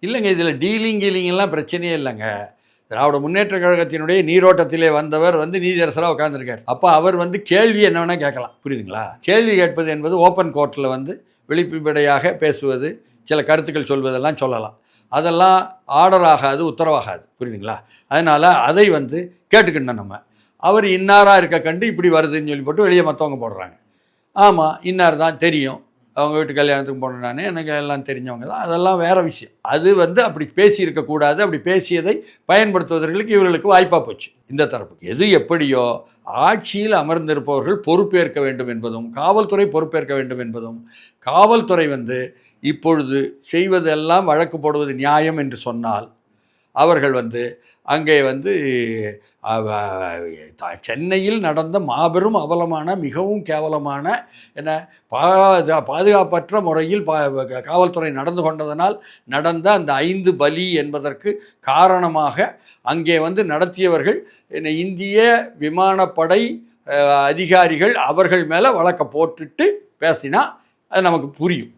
இல்லைங்க, இதில் கீலிங்கெல்லாம் பிரச்சனையே இல்லைங்க. திராவிட முன்னேற்ற கழகத்தினுடைய நீரோட்டத்திலே வந்தவர் நீதியரசராக உட்கார்ந்துருக்கார். அப்போ அவர் கேள்வி என்ன வேணால் கேட்கலாம். புரியுதுங்களா? கேள்வி கேட்பது என்பது ஓப்பன் கோர்ட்டில் வெளிப்படையாக பேசுவது, சில கருத்துக்கள் சொல்வதெல்லாம் சொல்லலாம். அதெல்லாம் ஆர்டர் ஆகாது, உத்தரவாகாது. புரியுதுங்களா? அதனால் அதை கேட்டுக்கணும். நம்ம அவர் இன்னாராக இருக்க கண்டு இப்படி வருதுன்னு சொல்லி போட்டு வெளியே மற்றவங்க போடுறாங்க. ஆமாம், இன்னார் தான் தெரியும், அவங்க வீட்டு கல்யாணத்துக்கு போனேன், நான் எனக்கு எல்லாம் தெரிஞ்சவங்க தான், அதெல்லாம் வேறு விஷயம். அது அப்படி பேசியிருக்கக்கூடாது. அப்படி பேசியதை பயன்படுத்துவதற்கு இவர்களுக்கு வாய்ப்பாக போச்சு இந்த தரப்பு. எது எப்படியோ ஆட்சியில் அமர்ந்திருப்பவர்கள் பொறுப்பேற்க வேண்டும் என்பதும், காவல்துறை பொறுப்பேற்க வேண்டும் என்பதும், காவல்துறை இப்பொழுது செய்வதெல்லாம் வழக்கு போடுவது நியாயம் என்று சொன்னால், அவர்கள் அங்கே சென்னையில் நடந்த மாபெரும் அவலமான, மிகவும் கேவலமான, பாதுகாப்பற்ற முறையில் காவல்துறை நடந்து கொண்டதனால் நடந்த அந்த 5 பலி என்பதற்கு காரணமாக அங்கே நடத்தியவர்கள் இந்திய விமானப்படை அதிகாரிகள். அவர்கள் மேலே வழக்கை போட்டுட்டு பேசினா அது நமக்கு புரியும்.